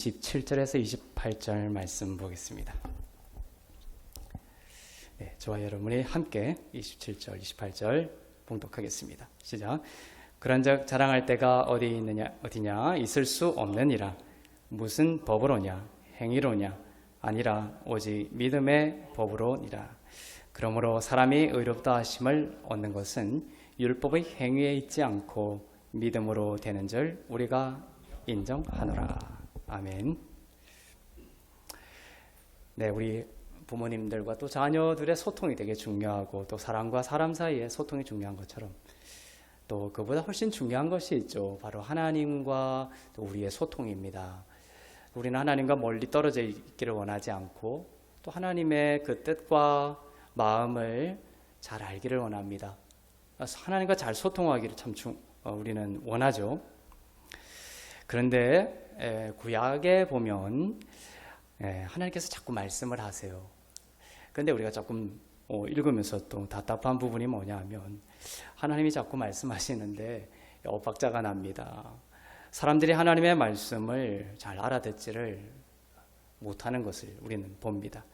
27절에서 28절 말씀 보겠습니다. 네, 저와 여러분이 함께 27절, 28절 봉독하겠습니다. 시작. 그런즉 자랑할 때가 어디냐 있을 수 없느니라. 무슨 법으로냐 행위로냐 아니라 오직 믿음의 법으로니라. 그러므로 사람이 의롭다 하심을 얻는 것은 율법의 행위에 있지 않고 믿음으로 되는 줄 우리가 인정하노라. 아멘. 네, 우리 부모님들과 또 자녀들의 소통이 되게 중요하고, 또 사람과 사람 사이의 소통이 중요한 것처럼 또 그보다 훨씬 중요한 것이 있죠. 바로 하나님과 또 우리의 소통입니다. 우리는 하나님과 멀리 떨어져 있기를 원하지 않고, 또 하나님의 그 뜻과 마음을 잘 알기를 원합니다. 하나님과 잘 소통하기를 참 우리는 원하죠. 그런데 구약에 보면 하나님께서 자꾸 말씀을 하세요. 그런데 우리가 조금 읽으면서 또 답답한 부분이 뭐냐 하면, 하나님이 자꾸 말씀하시는데 엇박자가 납니다. 사람들이 하나님의 말씀을 잘 알아듣지를 못하는 것을 우리는 봅니다.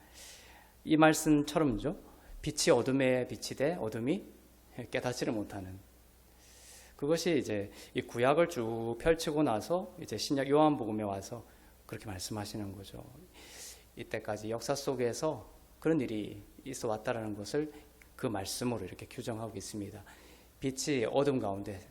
이 말씀처럼요, 빛이 어둠에 비치되 어둠이 깨닫지를 못하는, 그것이 이제 이 구약을 쭉 펼치고 나서 이제 신약 요한복음에 와서 그렇게 말씀하시는 거죠. 이때까지 역사 속에서 그런 일이 있어 왔다라는 것을 그 말씀으로 이렇게 규정하고 있습니다. 빛이 어둠 가운데,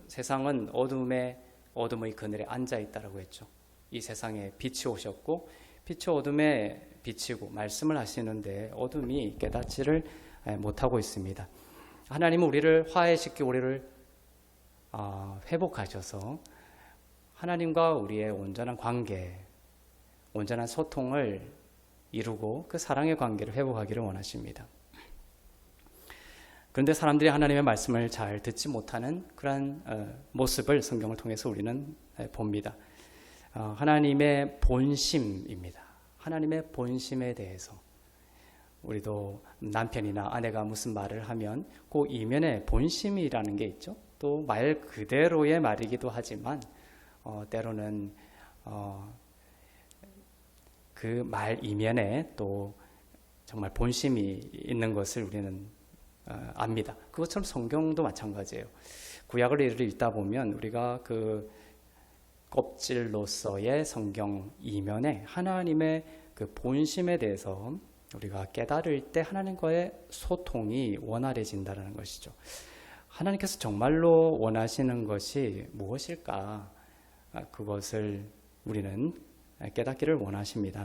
세상은 어둠의 그늘에 앉아 있다라고 했죠. 이 세상에 빛이 오셨고, 빛이 어둠에 비치고 말씀을 하시는데 어둠이 깨닫지를 못하고 있습니다. 하나님은 우리를 화해시키고 우리를 회복하셔서 하나님과 우리의 온전한 관계, 온전한 소통을 이루고 그 사랑의 관계를 회복하기를 원하십니다. 그런데 사람들이 하나님의 말씀을 잘 듣지 못하는 그러한 모습을 성경을 통해서 우리는 봅니다. 하나님의 본심입니다. 하나님의 본심에 대해서 우리도 남편이나 아내가 무슨 말을 하면 그 이면에 본심이라는 게 있죠. 또 말 그대로의 말이기도 하지만 때로는 그 말 이면에 또 정말 본심이 있는 것을 우리는 압니다. 그것처럼 성경도 마찬가지예요. 구약을 읽다 보면 우리가 그 껍질로서의 성경 이면에 하나님의 그 본심에 대해서 우리가 깨달을 때 하나님과의 소통이 원활해진다는 것이죠. 하나님께서 정말로 원하시는 것이 무엇일까? 그것을 우리는 깨닫기를 원하십니다.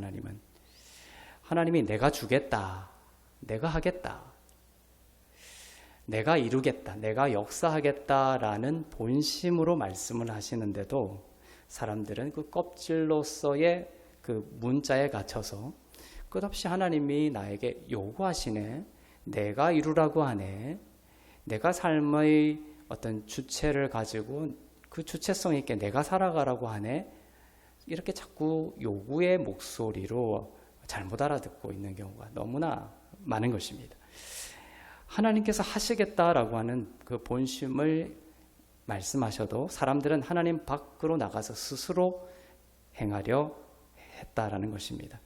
하나님이 내가 주겠다, 내가 하겠다, 내가 이루겠다, 내가 역사하겠다라는 본심으로 말씀을 하시는데도 사람들은 그 껍질로서의 그 문자에 갇혀서 끝없이 하나님이 나에게 요구하시네, 내가 이루라고 하네, 내가 삶의 어떤 주체를 가지고 그 주체성 있게 내가 살아가라고 하네, 이렇게 자꾸 요구의 목소리로 잘못 알아듣고 있는 경우가 너무나 많은 것입니다. 하나님께서 하시겠다라고 하는 그 본심을 말씀하셔도 사람들은 하나님 밖으로 나가서 스스로 행하려 했다라는 것입니다.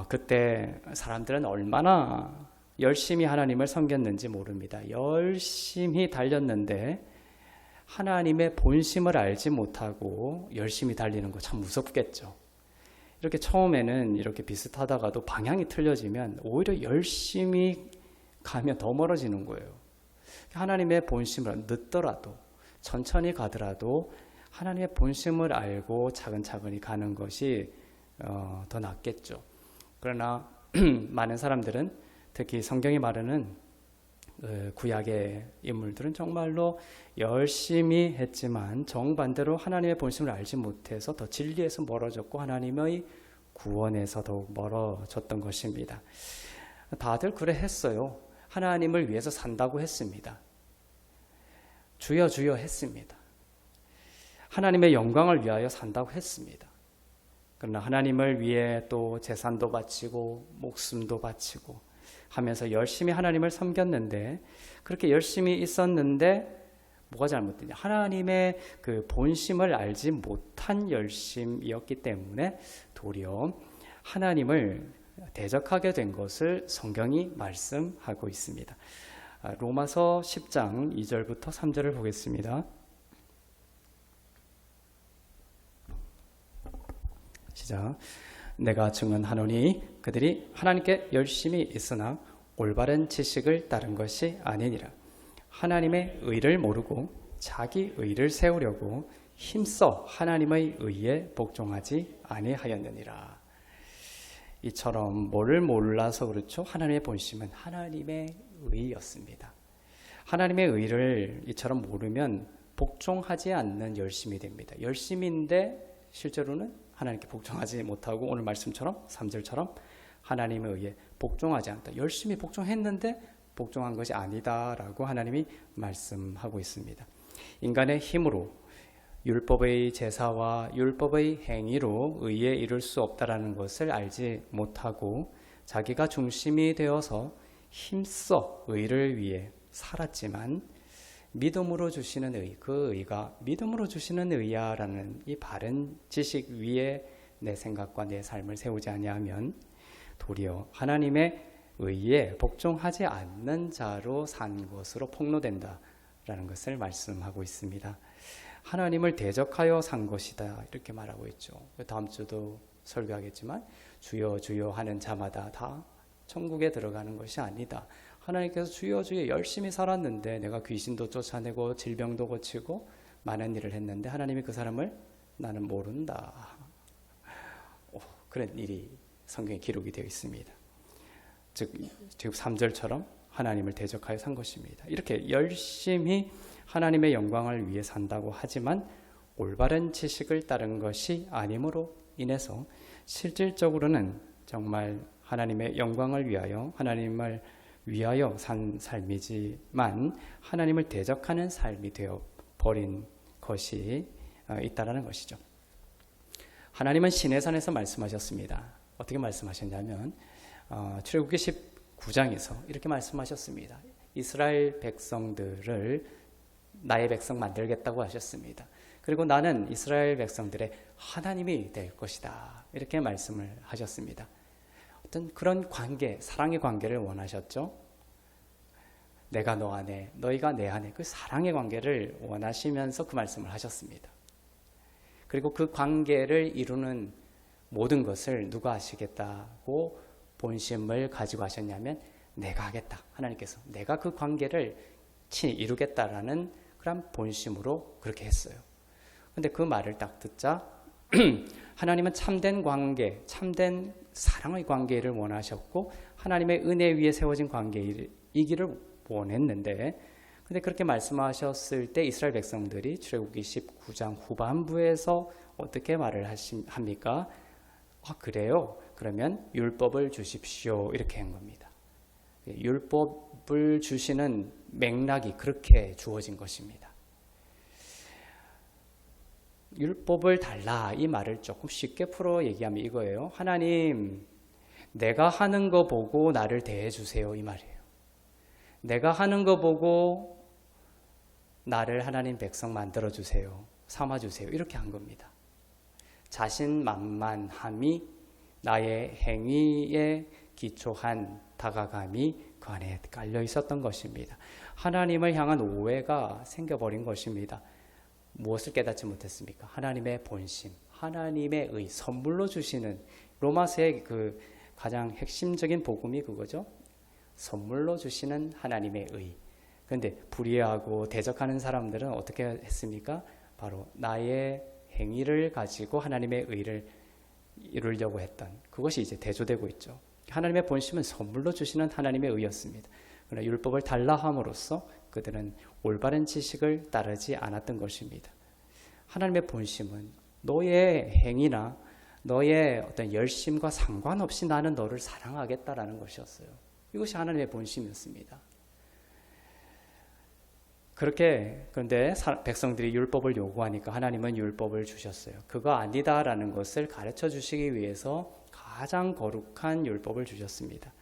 그때 사람들은 얼마나 열심히 하나님을 섬겼는지 모릅니다. 열심히 달렸는데 하나님의 본심을 알지 못하고 열심히 달리는 거 참 무섭겠죠. 이렇게 처음에는 이렇게 비슷하다가도 방향이 틀려지면 오히려 열심히 가면 더 멀어지는 거예요. 하나님의 본심을 늦더라도, 천천히 가더라도 하나님의 본심을 알고 차근차근히 가는 것이 더 낫겠죠. 그러나 많은 사람들은, 특히 성경이 말하는 구약의 인물들은 정말로 열심히 했지만 정반대로 하나님의 본심을 알지 못해서 더 진리에서 멀어졌고 하나님의 구원에서 더욱 멀어졌던 것입니다. 다들 그래 했어요. 하나님을 위해서 산다고 했습니다. 주여 주여 했습니다. 하나님의 영광을 위하여 산다고 했습니다. 그러나 하나님을 위해 또 재산도 바치고 목숨도 바치고 하면서 열심히 하나님을 섬겼는데, 그렇게 열심히 있었는데 뭐가 잘못됐냐? 하나님의 그 본심을 알지 못한 열심이었기 때문에 도리어 하나님을 대적하게 된 것을 성경이 말씀하고 있습니다. 로마서 10장 2절부터 3절을 보겠습니다. 시작. 내가 증언하노니 그들이 하나님께 열심히 있으나 올바른 지식을 따른 것이 아니니라. 하나님의 의를 모르고 자기 의를 세우려고 힘써 하나님의 의에 복종하지 아니하였느니라. 이처럼 뭐를 몰라서 그렇죠? 하나님의 본심은 하나님의 의였습니다. 하나님의 의를 이처럼 모르면 복종하지 않는 열심이 됩니다. 열심인데 실제로는 하나님께 복종하지 못하고 오늘 말씀처럼 3절처럼 하나님의 의에 복종하지 않다. 열심히 복종했는데 복종한 것이 아니다라고 하나님이 말씀하고 있습니다. 인간의 힘으로 율법의 제사와 율법의 행위로 의에 이룰 수 없다라는 것을 알지 못하고 자기가 중심이 되어서 힘써 의를 위해 살았지만 믿음으로 주시는 의, 그 의가 믿음으로 주시는 의야라는 이 바른 지식 위에 내 생각과 내 삶을 세우지 아니하면 도리어 하나님의 의에 복종하지 않는 자로 산 것으로 폭로된다라는 것을 말씀하고 있습니다. 하나님을 대적하여 산 것이다 이렇게 말하고 있죠. 다음 주도 설교하겠지만 주여 주여 하는 자마다 다 천국에 들어가는 것이 아니다. 하나님께서 주여 주여 열심히 살았는데 내가 귀신도 쫓아내고 질병도 고치고 많은 일을 했는데 하나님이 그 사람을 나는 모른다. 그런 일이 성경에 기록이 되어 있습니다. 즉 3절처럼 하나님을 대적하여 산 것입니다. 이렇게 열심히 하나님의 영광을 위해 산다고 하지만 올바른 지식을 따른 것이 아님으로 인해서 실질적으로는 정말 하나님의 영광을 위하여 하나님을 위하여 산 삶이지만 하나님을 대적하는 삶이 되어 버린 것이 있다라는 것이죠. 하나님은 시내산에서 말씀하셨습니다. 어떻게 말씀하셨냐면 출애굽기 19장에서 이렇게 말씀하셨습니다. 이스라엘 백성들을 나의 백성 만들겠다고 하셨습니다. 그리고 나는 이스라엘 백성들의 하나님이 될 것이다. 이렇게 말씀을 하셨습니다. 어떤 그런 관계, 사랑의 관계를 원하셨죠. 내가 너 안에, 너희가 내 안에 그 사랑의 관계를 원하시면서 그 말씀을 하셨습니다. 그리고 그 관계를 이루는 모든 것을 누가 하시겠다고 본심을 가지고 하셨냐면 내가 하겠다. 하나님께서 내가 그 관계를 이루겠다라는 그런 본심으로 그렇게 했어요. 근데 그 말을 딱 듣자 하나님은 참된 관계, 참된 사랑의 관계를 원하셨고 하나님의 은혜 위에 세워진 관계이기를 원했는데 근데 그렇게 말씀하셨을 때 이스라엘 백성들이 출애굽기 19장 후반부에서 어떻게 말을 합니까? 그래요? 그러면 율법을 주십시오. 이렇게 한 겁니다. 율법을 주시는 맥락이 그렇게 주어진 것입니다. 율법을 달라 이 말을 조금 쉽게 풀어 얘기하면 이거예요. 하나님, 내가 하는 거 보고 나를 대해 주세요. 이 말이에요. 내가 하는 거 보고 나를 하나님 백성 만들어 주세요. 삼아 주세요. 이렇게 한 겁니다. 자신만만함이 나의 행위에 기초한 다가감이 그 안에 깔려 있었던 것입니다. 하나님을 향한 오해가 생겨버린 것입니다. 무엇을 깨닫지 못했습니까? 하나님의 본심, 하나님의 의, 선물로 주시는 로마서의 그 가장 핵심적인 복음이 그거죠. 선물로 주시는 하나님의 의. 그런데 불의하고 대적하는 사람들은 어떻게 했습니까? 바로 나의 행위를 가지고 하나님의 의를 이루려고 했던 그것이 이제 대조되고 있죠. 하나님의 본심은 선물로 주시는 하나님의 의였습니다. 그러나 율법을 달라 함으로써 그들은 올바른 지식을 따르지 않았던 것입니다. 하나님의 본심은 너의 행위나 너의 어떤 열심과 상관없이 나는 너를 사랑하겠다라는 것이었어요. 이것이 하나님의 본심이었습니다. 그런데 백성들이 율법을 요구하니까 하나님은 율법을 주셨어요. 그거 아니다라는 것을 가르쳐 주시기 위해서 가장 거룩한 율법을 주셨습니다.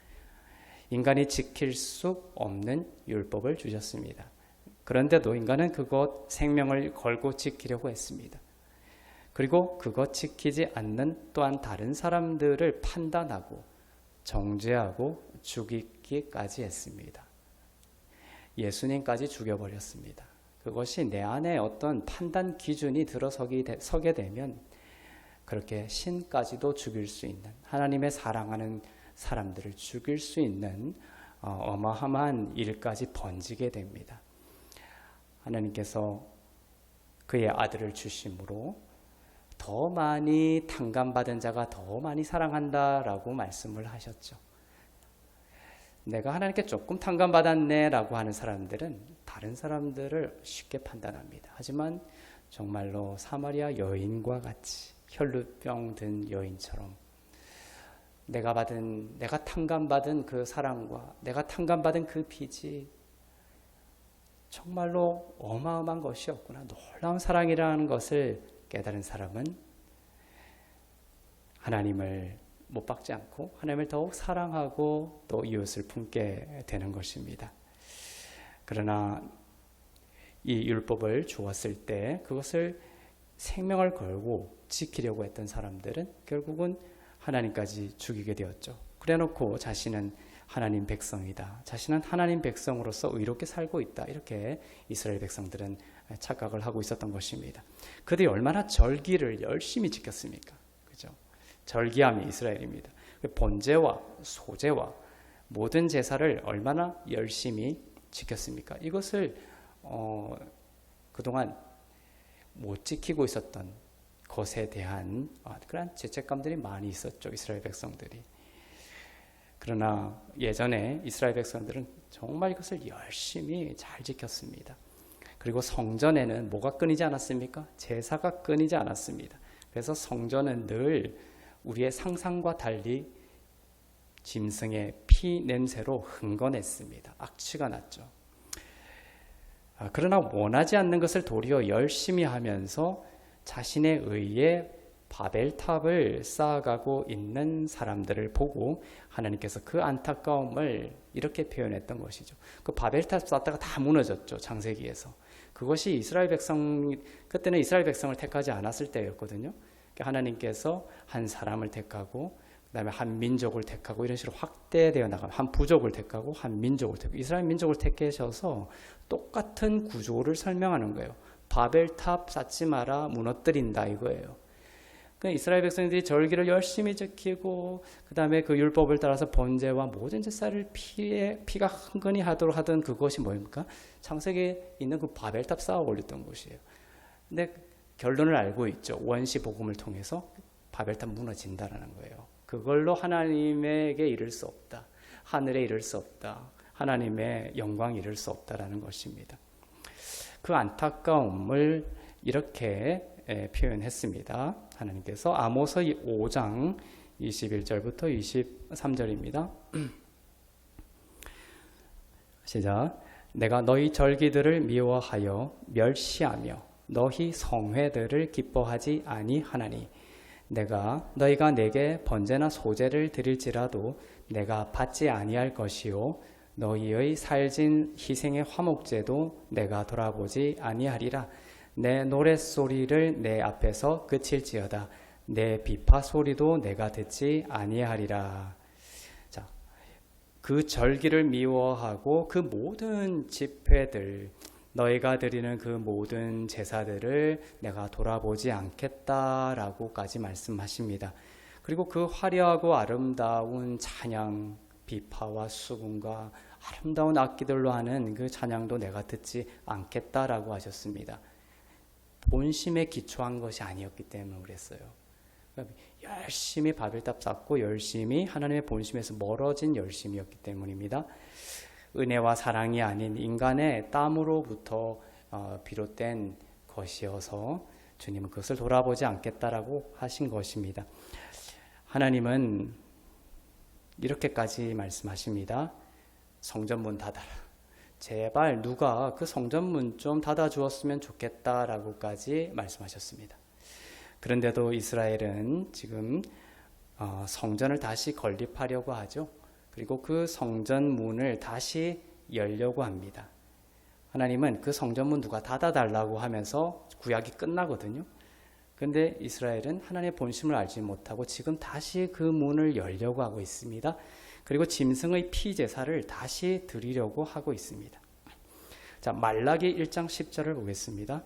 인간이 지킬 수 없는 율법을 주셨습니다. 그런데도 인간은 그것 생명을 걸고 지키려고 했습니다. 그리고 그것 지키지 않는 또한 다른 사람들을 판단하고 정죄하고 죽이기까지 했습니다. 예수님까지 죽여버렸습니다. 그것이 내 안에 어떤 판단 기준이 서게 되면 그렇게 신까지도 죽일 수 있는, 하나님의 사랑하는 사람들을 죽일 수 있는 어마어마한 일까지 번지게 됩니다. 하나님께서 그의 아들을 주심으로 더 많이 탕감받은 자가 더 많이 사랑한다라고 말씀을 하셨죠. 내가 하나님께 조금 탕감받았네 라고 하는 사람들은 다른 사람들을 쉽게 판단합니다. 하지만 정말로 사마리아 여인과 같이 혈루병 든 여인처럼 내가 탕감받은 그 사랑과 내가 탕감받은 그 빚이 정말로 어마어마한 것이었구나, 놀라운 사랑이라는 것을 깨달은 사람은 하나님을 못 박지 않고 하나님을 더욱 사랑하고 또 이웃을 품게 되는 것입니다. 그러나 이 율법을 주었을 때 그것을 생명을 걸고 지키려고 했던 사람들은 결국은 하나님까지 죽이게 되었죠. 그래놓고 자신은 하나님 백성이다, 자신은 하나님 백성으로서 의롭게 살고 있다, 이렇게 이스라엘 백성들은 착각을 하고 있었던 것입니다. 그들이 얼마나 절기를 열심히 지켰습니까? 그죠? 절기함이 이스라엘입니다. 번제와 소제와 모든 제사를 얼마나 열심히 지켰습니까? 이것을 그동안 못 지키고 있었던 것에 대한 그런 죄책감들이 많이 있었죠, 이스라엘 백성들이. 그러나 예전에 이스라엘 백성들은 정말 이것을 열심히 잘 지켰습니다. 그리고 성전에는 뭐가 끊이지 않았습니까? 제사가 끊이지 않았습니다. 그래서 성전은 늘 우리의 상상과 달리 짐승의 피 냄새로 흥건했습니다. 악취가 났죠. 그러나 원하지 않는 것을 도리어 열심히 하면서 자신의 의에 바벨탑을 쌓아가고 있는 사람들을 보고 하나님께서 그 안타까움을 이렇게 표현했던 것이죠. 그 바벨탑 쌓다가 다 무너졌죠, 창세기에서. 그것이 이스라엘 백성, 그때는 이스라엘 백성을 택하지 않았을 때였거든요. 하나님께서 한 사람을 택하고 그다음에 한 민족을 택하고 이런 식으로 확대되어 나가면 한 부족을 택하고 한 민족을 택하고 이스라엘 민족을 택하셔서 똑같은 구조를 설명하는 거예요. 바벨탑 쌓지 마라, 무너뜨린다, 이거예요. 그러니까 이스라엘 백성들이 절기를 열심히 지키고 그다음에 그 율법을 따라서 번제와 모든 제사를 피가 흥건히 하도록 하던 그것이 뭡니까? 창세기에 있는 그 바벨탑 쌓아 올렸던 것이에요. 근데 결론을 알고 있죠. 원시 복음을 통해서 바벨탑 무너진다라는 거예요. 그걸로 하나님에게 이를 수 없다, 하늘에 이를 수 없다, 하나님의 영광에 이를 수 없다라는 것입니다. 그 안타까움을 이렇게 표현했습니다. 하나님께서 아모스 5장 21절부터 23절입니다. 시작. 내가 너희 절기들을 미워하여 멸시하며 너희 성회들을 기뻐하지 아니하나니 너희가 내게 번제나 소제를 드릴지라도 내가 받지 아니할 것이요 너희의 살진 희생의 화목제도 내가 돌아보지 아니하리라. 내 노랫소리를 내 앞에서 그칠지어다. 내 비파 소리도 내가 듣지 아니하리라. 자, 그 절기를 미워하고 그 모든 집회들, 너희가 드리는 그 모든 제사들을 내가 돌아보지 않겠다라고까지 말씀하십니다. 그리고 그 화려하고 아름다운 찬양, 비파와 수금과 아름다운 악기들로 하는 그 찬양도 내가 듣지 않겠다라고 하셨습니다. 본심에 기초한 것이 아니었기 때문에 그랬어요. 열심히 바벨탑 쌓고 열심히 하나님의 본심에서 멀어진 열심이었기 때문입니다. 은혜와 사랑이 아닌 인간의 땀으로부터 비롯된 것이어서 주님은 그것을 돌아보지 않겠다라고 하신 것입니다. 하나님은 이렇게까지 말씀하십니다. 성전문 닫아라. 제발 누가 그 성전문 좀 닫아주었으면 좋겠다라고까지 말씀하셨습니다. 그런데도 이스라엘은 지금 성전을 다시 건립하려고 하죠. 그리고 그 성전문을 다시 열려고 합니다. 하나님은 그 성전문 누가 닫아달라고 하면서 구약이 끝나거든요. 그런데 이스라엘은 하나님의 본심을 알지 못하고 지금 다시 그 문을 열려고 하고 있습니다. 그리고 짐승의 피 제사를 다시 드리려고 하고 있습니다. 자, 말라기 1장 10절을 보겠습니다.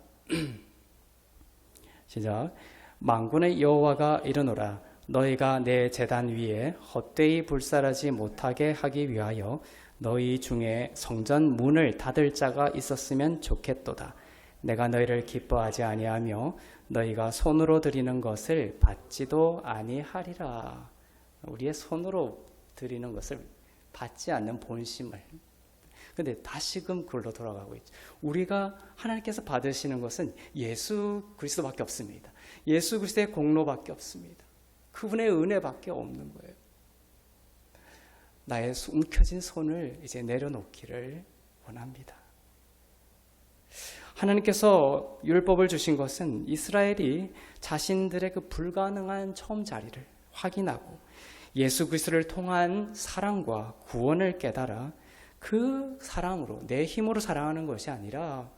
시작. 만군의 여호와가 이르노라. 너희가 내 제단 위에 헛되이 불살하지 못하게 하기 위하여 너희 중에 성전 문을 닫을 자가 있었으면 좋겠도다. 내가 너희를 기뻐하지 아니하며 너희가 손으로 드리는 것을 받지도 아니하리라. 우리의 손으로 드리는 것을 받지 않는 본심을. 근데 다시금 그걸로 돌아가고 있죠. 우리가 하나님께서 받으시는 것은 예수 그리스도밖에 없습니다. 예수 그리스도의 공로밖에 없습니다. 그분의 은혜밖에 없는 거예요. 나의 움켜진 손을 이제 내려놓기를 원합니다. 하나님께서 율법을 주신 것은 이스라엘이 자신들의 그 불가능한 처음 자리를 확인하고 예수 그리스도를 통한 사랑과 구원을 깨달아 그 사랑으로 내 힘으로 사랑하는 것이 아니라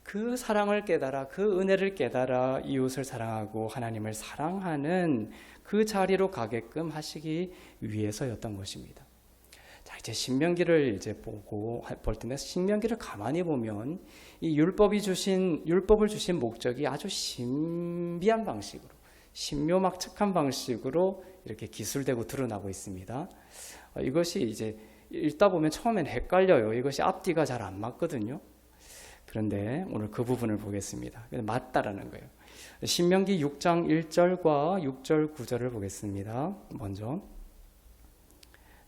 그 사랑을 깨달아 그 은혜를 깨달아 이웃을 사랑하고 하나님을 사랑하는 그 자리로 가게끔 하시기 위해서였던 것입니다. 자, 이제 신명기를 이제 볼 텐데 신명기를 가만히 보면 이 율법을 주신 목적이 아주 신비한 방식으로 신묘막측한 방식으로 이렇게 기술되고 드러나고 있습니다. 이것이 이제 읽다 보면 처음엔 헷갈려요. 이것이 앞뒤가 잘 안 맞거든요. 그런데 오늘 그 부분을 보겠습니다. 맞다라는 거예요. 신명기 6장 1절과 6절 9절을 보겠습니다. 먼저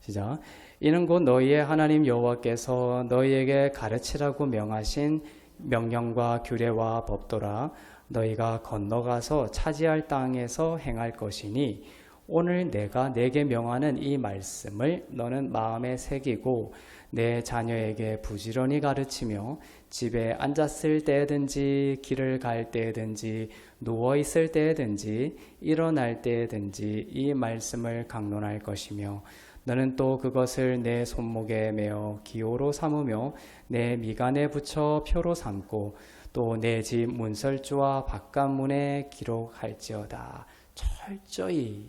시작. 이는 곧 너희의 하나님 여호와께서 너희에게 가르치라고 명하신 명령과 규례와 법도라. 너희가 건너가서 차지할 땅에서 행할 것이니 오늘 내가 내게 명하는 이 말씀을 너는 마음에 새기고 내 자녀에게 부지런히 가르치며 집에 앉았을 때든지 길을 갈 때든지 누워 있을 때든지 일어날 때든지 이 말씀을 강론할 것이며 너는 또 그것을 내 손목에 메어 기호로 삼으며 내 미간에 붙여 표로 삼고 또 내 집 문설주와 바깥문에 기록할지어다. 철저히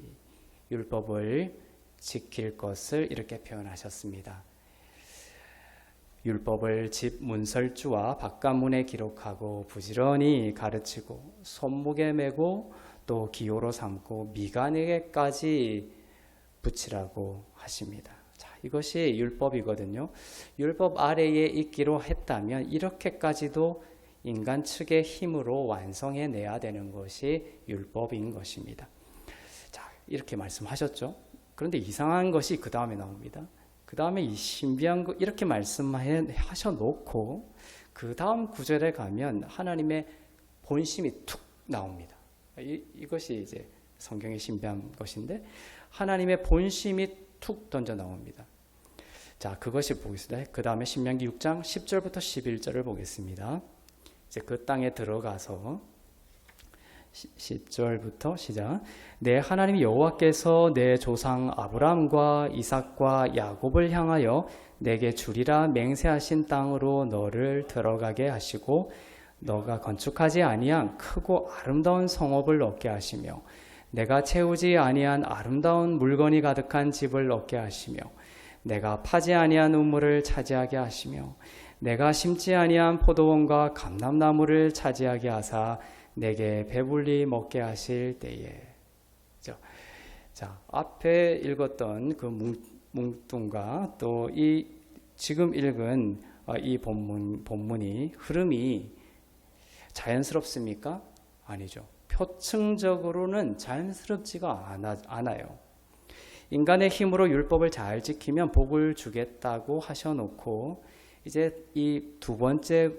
율법을 지킬 것을 이렇게 표현하셨습니다. 율법을 집 문설주와 바깥문에 기록하고 부지런히 가르치고 손목에 메고 또 기호로 삼고 미간에게까지 붙이라고 하십니다. 자, 이것이 율법이거든요. 율법 아래에 있기로 했다면 이렇게까지도 인간 측의 힘으로 완성해내야 되는 것이 율법인 것입니다. 자, 이렇게 말씀하셨죠. 그런데 이상한 것이 그 다음에 나옵니다. 그 다음에 이 신비한 거 이렇게 말씀하셔놓고 그 다음 구절에 가면 하나님의 본심이 툭 나옵니다. 이것이 이제 성경의 신비한 것인데 하나님의 본심이 툭 던져 나옵니다. 자, 그것이 보겠습니다. 그 다음에 신명기 6장 10절부터 11절을 보겠습니다. 이제 그 땅에 들어가서 10절부터 시작. 내 하나님 여호와께서 내 조상 아브라함과 이삭과 야곱을 향하여 내게 주리라 맹세하신 땅으로 너를 들어가게 하시고 너가 건축하지 아니한 크고 아름다운 성읍을 얻게 하시며 내가 채우지 아니한 아름다운 물건이 가득한 집을 얻게 하시며 내가 파지 아니한 우물을 차지하게 하시며 내가 심지 아니한 포도원과 감람나무를 차지하게 하사 내게 배불리 먹게 하실 때에. 자, 앞에 읽었던 그 뭉뚱과 또 이 지금 읽은 이 본문이 흐름이 자연스럽습니까? 아니죠. 표층적으로는 자연스럽지가 않아요. 인간의 힘으로 율법을 잘 지키면 복을 주겠다고 하셔놓고 이제 이 두 번째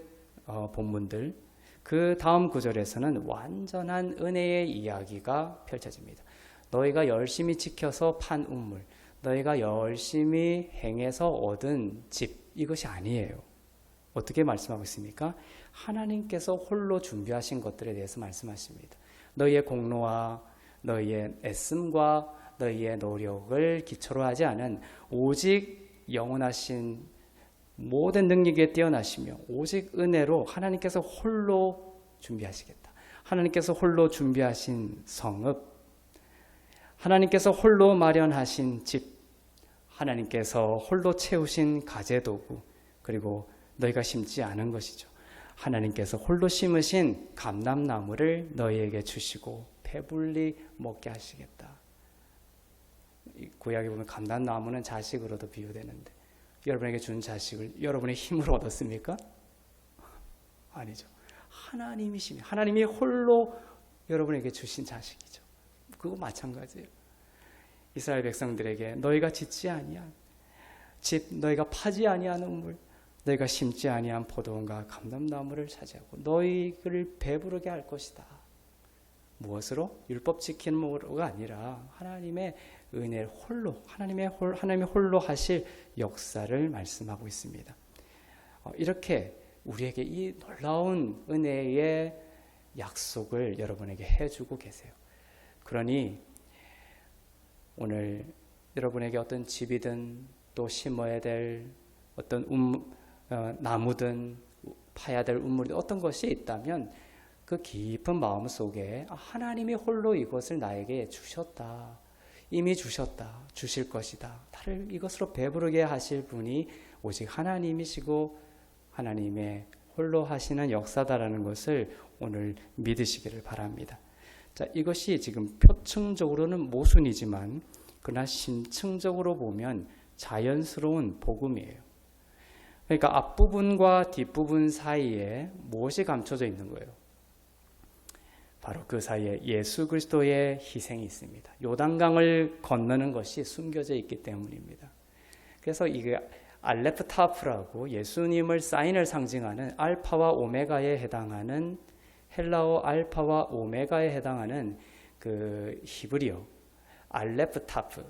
본문들 그 다음 구절에서는 완전한 은혜의 이야기가 펼쳐집니다. 너희가 열심히 지켜서 판 우물, 너희가 열심히 행해서 얻은 집, 이것이 아니에요. 어떻게 말씀하고 있습니까? 하나님께서 홀로 준비하신 것들에 대해서 말씀하십니다. 너희의 공로와 너희의 애씀과 너희의 노력을 기초로 하지 않은 오직 영원하신 모든 능력에 뛰어나시며 오직 은혜로 하나님께서 홀로 준비하시겠다. 하나님께서 홀로 준비하신 성읍, 하나님께서 홀로 마련하신 집, 하나님께서 홀로 채우신 가재도구, 그리고 너희가 심지 않은 것이죠. 하나님께서 홀로 심으신 감람나무를 너희에게 주시고 배불리 먹게 하시겠다. 구약에 보면 감람나무는 자식으로도 비유되는데 여러분에게 준 자식을 여러분의 힘으로 얻었습니까? 아니죠. 하나님이시며 하나님이 홀로 여러분에게 주신 자식이죠. 그거 마찬가지예요. 이스라엘 백성들에게 너희가 짓지 아니한 집, 너희가 파지 아니한 우물, 너희가 심지 아니한 포도원과 감람나무를 차지하고 너희를 배부르게 할 것이다. 무엇으로? 율법 지키는 것으로가 아니라 하나님의 은혜 홀로, 하나님이 홀로 하실 역사를 말씀하고 있습니다. 이렇게 우리에게 이 놀라운 은혜의 약속을 여러분에게 해주고 계세요. 그러니 오늘 여러분에게 어떤 집이든 또 심어야 될 어떤 나무든 파야 될 우물이든 어떤 것이 있다면 그 깊은 마음 속에 하나님이 홀로 이것을 나에게 주셨다. 이미 주셨다. 주실 것이다. 나를 이것으로 배부르게 하실 분이 오직 하나님이시고 하나님의 홀로 하시는 역사다라는 것을 오늘 믿으시기를 바랍니다. 자, 이것이 지금 표층적으로는 모순이지만 그러나 심층적으로 보면 자연스러운 복음이에요. 그러니까 앞부분과 뒷부분 사이에 무엇이 감춰져 있는 거예요? 바로 그 사이에 예수 그리스도의 희생이 있습니다. 요단강을 건너는 것이 숨겨져 있기 때문입니다. 그래서 이게 알레프 타프라고 예수님을 사인을 상징하는 알파와 오메가에 해당하는 헬라어 알파와 오메가에 해당하는 그 히브리어 알레프 타프.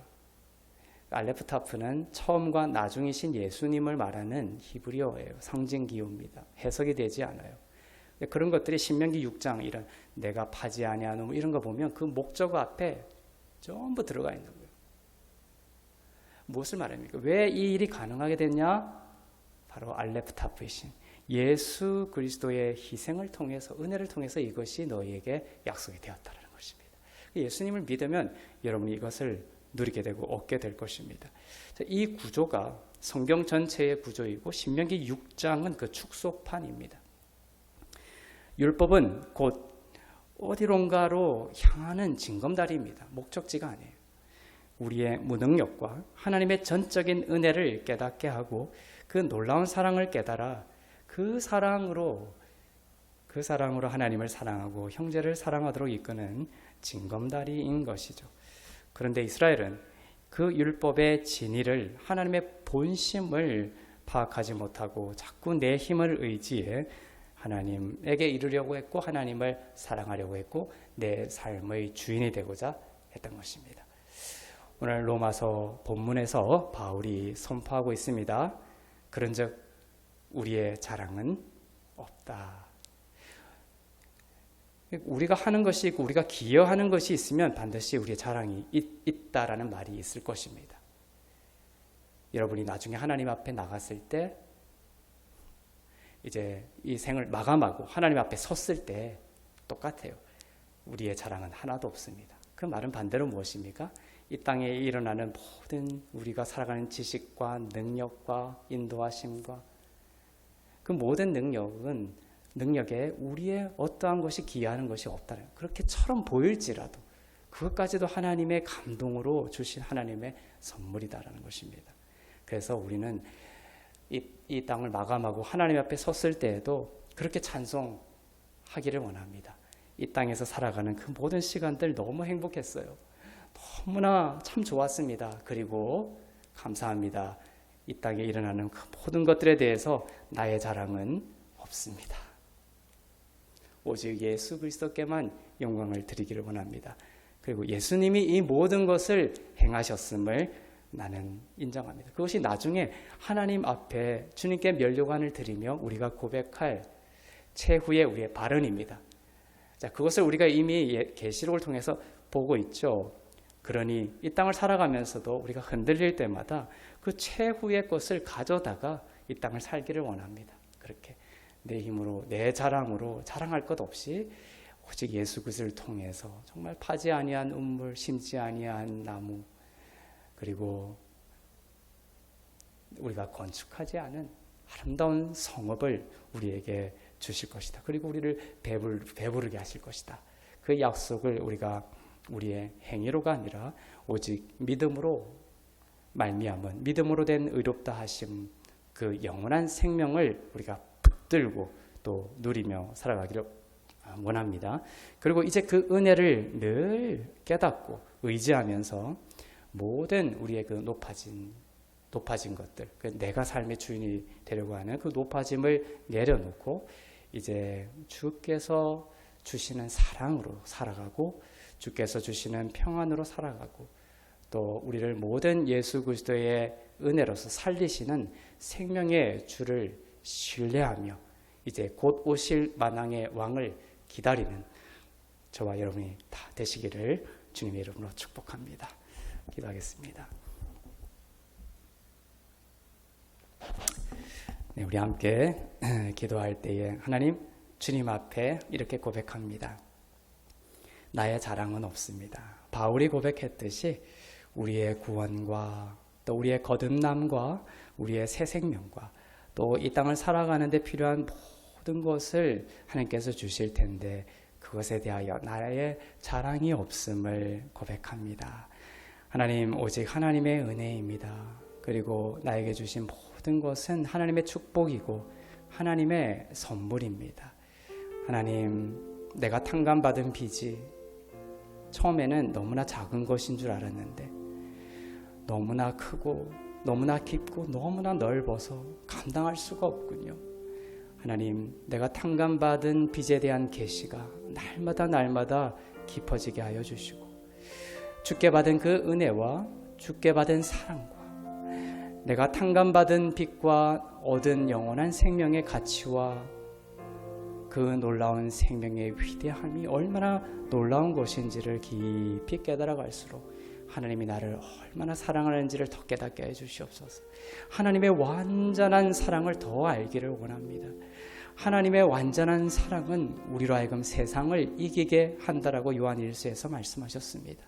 알레프 타프는 처음과 나중이신 예수님을 말하는 히브리어예요. 상징 기호입니다. 해석이 되지 않아요. 그런 것들이 신명기 6장 이런 내가 파지 아니하노 이런 거 보면 그 목적어 앞에 전부 들어가 있는 거예요. 무엇을 말합니까? 왜 이 일이 가능하게 됐냐? 바로 알레프 타프이신 예수 그리스도의 희생을 통해서 은혜를 통해서 이것이 너희에게 약속이 되었다는 것입니다. 예수님을 믿으면 여러분이 이것을 누리게 되고 얻게 될 것입니다. 이 구조가 성경 전체의 구조이고 신명기 6장은 그 축소판입니다. 율법은 곧 어디론가로 향하는 징검다리입니다. 목적지가 아니에요. 우리의 무능력과 하나님의 전적인 은혜를 깨닫게 하고 그 놀라운 사랑을 깨달아 그 사랑으로 하나님을 사랑하고 형제를 사랑하도록 이끄는 징검다리인 것이죠. 그런데 이스라엘은 그 율법의 진리를 하나님의 본심을 파악하지 못하고 자꾸 내 힘을 의지해 하나님에게 이르려고 했고 하나님을 사랑하려고 했고 내 삶의 주인이 되고자 했던 것입니다. 오늘 로마서 본문에서 바울이 선포하고 있습니다. 그런즉 우리의 자랑은 없다. 우리가 하는 것이 있고 우리가 기여하는 것이 있으면 반드시 우리의 자랑이 있다라는 말이 있을 것입니다. 여러분이 나중에 하나님 앞에 나갔을 때 이제 이 생을 마감하고 하나님 앞에 섰을 때 똑같아요. 우리의 자랑은 하나도 없습니다. 그 말은 반대로 무엇입니까? 이 땅에 일어나는 모든 우리가 살아가는 지식과 능력과 인도하심과 그 모든 능력에 우리의 어떠한 것이 기여하는 것이 없다는 그렇게처럼 보일지라도 그것까지도 하나님의 감동으로 주신 하나님의 선물이다라는 것입니다. 그래서 우리는 이 땅을 마감하고 하나님 앞에 섰을 때에도 그렇게 찬송하기를 원합니다. 이 땅에서 살아가는 그 모든 시간들 너무 행복했어요. 너무나 참 좋았습니다. 그리고 감사합니다. 이 땅에 일어나는 그 모든 것들에 대해서 나의 자랑은 없습니다. 오직 예수 그리스도께만 영광을 드리기를 원합니다. 그리고 예수님이 이 모든 것을 행하셨음을 나는 인정합니다. 그것이 나중에 하나님 앞에 주님께 면류관을 드리며 우리가 고백할 최후의 우리의 발언입니다. 자, 그것을 우리가 이미 계시록을 통해서 보고 있죠. 그러니 이 땅을 살아가면서도 우리가 흔들릴 때마다 그 최후의 것을 가져다가 이 땅을 살기를 원합니다. 그렇게 내 힘으로 내 자랑으로 자랑할 것 없이 오직 예수 그리스도를 통해서 정말 파지 아니한 우물, 심지 아니한 나무, 그리고 우리가 건축하지 않은 아름다운 성읍을 우리에게 주실 것이다. 그리고 우리를 배부르게 하실 것이다. 그 약속을 우리가 우리의 행위로가 아니라 오직 믿음으로 말미암은 믿음으로 된 의롭다 하심, 그 영원한 생명을 우리가 붙들고 또 누리며 살아가기를 원합니다. 그리고 이제 그 은혜를 늘 깨닫고 의지하면서 모든 우리의 그 높아진 것들, 내가 삶의 주인이 되려고 하는 그 높아짐을 내려놓고 이제 주께서 주시는 사랑으로 살아가고 주께서 주시는 평안으로 살아가고 또 우리를 모든 예수 그리스도의 은혜로서 살리시는 생명의 주를 신뢰하며 이제 곧 오실 만왕의 왕을 기다리는 저와 여러분이 다 되시기를 주님의 이름으로 축복합니다. 기도하겠습니다. 네, 우리 함께 기도할 때에 하나님, 주님 앞에 이렇게 고백합니다. 나의 자랑은 없습니다. 바울이 고백했듯이 우리의 구원과 또 우리의 거듭남과 우리의 새 생명과 또 이 땅을 살아가는데 필요한 모든 것을 하나님께서 주실 텐데 그것에 대하여 나의 자랑이 없음을 고백합니다. 하나님, 오직 하나님의 은혜입니다. 그리고 나에게 주신 모든 것은 하나님의 축복이고 하나님의 선물입니다. 하나님, 내가 탕감받은 빚이 처음에는 너무나 작은 것인 줄 알았는데 너무나 크고 너무나 깊고 너무나 넓어서 감당할 수가 없군요. 하나님, 내가 탕감받은 빚에 대한 계시가 날마다 깊어지게 하여 주시고 주께 받은 그 은혜와 주께 받은 사랑과 내가 탕감받은 빚과 얻은 영원한 생명의 가치와 그 놀라운 생명의 위대함이 얼마나 놀라운 것인지를 깊이 깨달아갈수록 하나님이 나를 얼마나 사랑하는지를 더 깨닫게 해주시옵소서. 하나님의 완전한 사랑을 더 알기를 원합니다. 하나님의 완전한 사랑은 우리로 하여금 세상을 이기게 한다라고 요한 1서에서 말씀하셨습니다.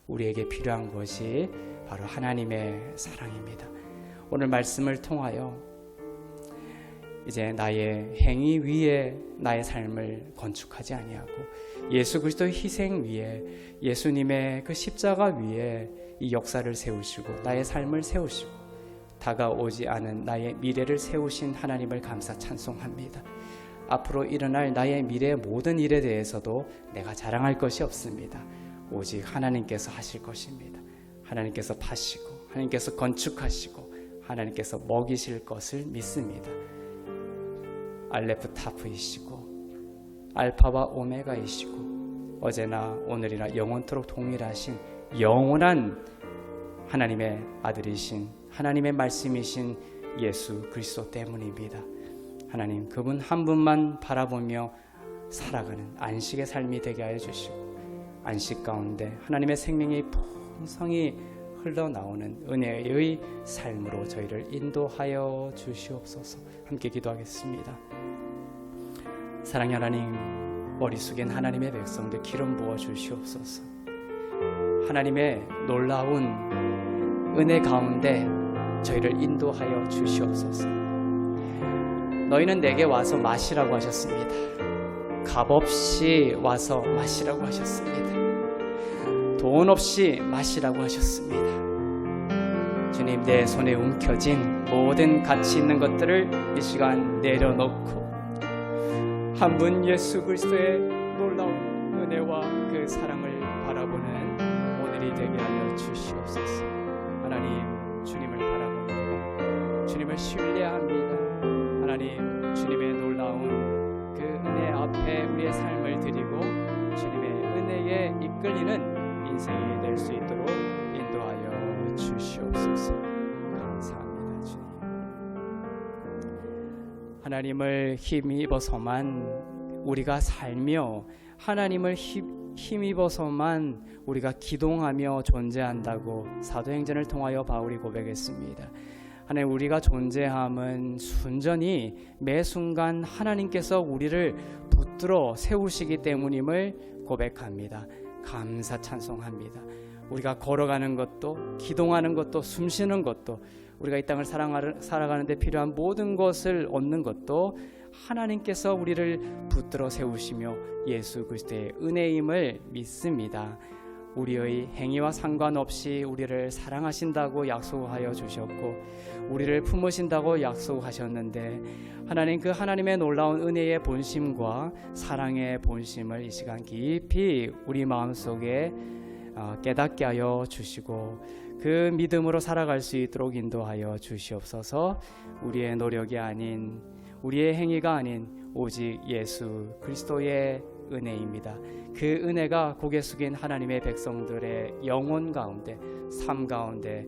우리에게 필요한 것이 바로 하나님의 사랑입니다. 오늘 말씀을 통하여 이제 나의 행위 위에 나의 삶을 건축하지 아니하고 예수 그리스도의 희생 위에 예수님의 그 십자가 위에 이 역사를 세우시고 나의 삶을 세우시고 다가오지 않은 나의 미래를 세우신 하나님을 감사 찬송합니다. 앞으로 일어날 나의 미래의 모든 일에 대해서도 내가 자랑할 것이 없습니다. 오직 하나님께서 하실 것입니다. 하나님께서 파시고 하나님께서 건축하시고 하나님께서 먹이실 것을 믿습니다. 알레프 타프이시고 알파와 오메가이시고 어제나 오늘이나 영원토록 동일하신 영원한 하나님의 아들이신 하나님의 말씀이신 예수 그리스도 때문입니다. 하나님, 그분 한 분만 바라보며 살아가는 안식의 삶이 되게 하여 주시고 안식 가운데 하나님의 생명이 풍성히 흘러나오는 은혜의 삶으로 저희를 인도하여 주시옵소서. 함께 기도하겠습니다. 사랑의 하나님, 머리 숙인 하나님의 백성들 기름 부어 주시옵소서. 하나님의 놀라운 은혜 가운데 저희를 인도하여 주시옵소서. 너희는 내게 와서 마시라고 하셨습니다. 값없이 와서 마시라고 하셨습니다. 돈 없이 마시라고 하셨습니다. 주님, 내 손에 움켜진 모든 가치 있는 것들을 이 시간 내려놓고 한 분 예수 그리스도의 놀라운 은혜와 그 사랑을 바라보는 오늘이 되게 하여 주시옵소서. 하나님, 주님을 바라봅니다. 주님을 신뢰합니다. 하나님, 주님의 놀라운 그 은혜 앞에 우리의 삶을 드리고 주님의 은혜에 이끌리는 인생이 될 수 있도록 인도하여 주시옵소서. 감사합니다. 주님, 하나님을 힘입어서만 우리가 살며 하나님을 힘입어서만 우리가 기동하며 존재한다고 사도행전을 통하여 바울이 고백했습니다. 하나님, 우리가 존재함은 순전히 매 순간 하나님께서 우리를 붙들어 세우시기 때문임을 고백합니다. 감사 찬송합니다. 우리가 걸어가는 것도, 기동하는 것도, 숨쉬는 것도, 우리가 이 땅을 살아가는 데 필요한 모든 것을 얻는 것도 하나님께서 우리를 붙들어 세우시며 예수 그리스도의 은혜임을 믿습니다. 우리의 행위와 상관없이 우리를 사랑하신다고 약속하여 주셨고 우리를 품으신다고 약속하셨는데, 하나님, 그 하나님의 놀라운 은혜의 본심과 사랑의 본심을 이 시간 깊이 우리 마음속에 깨닫게 하여 주시고 그 믿음으로 살아갈 수 있도록 인도하여 주시옵소서. 우리의 노력이 아닌, 우리의 행위가 아닌 오직 예수 그리스도의 은혜입니다. 그 은혜가 고개 숙인 하나님의 백성들의 영혼 가운데, 삶 가운데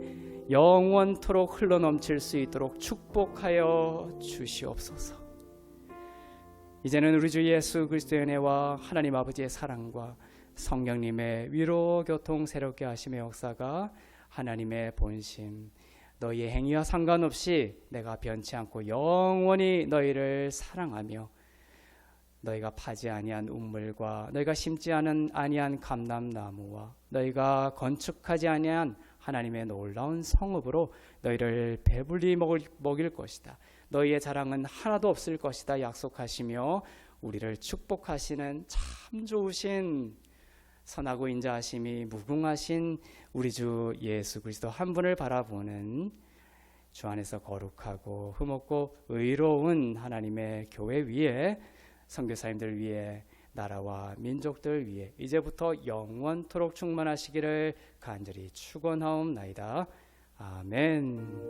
영원토록 흘러넘칠 수 있도록 축복하여 주시옵소서. 이제는 우리 주 예수 그리스도의 은혜와 하나님 아버지의 사랑과 성령님의 위로 교통 새롭게 하심의 역사가 하나님의 본심, 너희의 행위와 상관없이 내가 변치 않고 영원히 너희를 사랑하며 너희가 파지 아니한 우물과 너희가 심지 아니한 감람나무와 너희가 건축하지 아니한 하나님의 놀라운 성읍으로 너희를 배불리 먹일 것이다. 너희의 자랑은 하나도 없을 것이다 약속하시며 우리를 축복하시는 참 좋으신 선하고 인자하심이 무궁하신 우리 주 예수 그리스도 한 분을 바라보는 주 안에서 거룩하고 흠없고 의로운 하나님의 교회 위에, 선교사님들 위에, 나라와 민족들 위에 이제부터 영원토록 충만하시기를 간절히 축원하옵나이다. 아멘.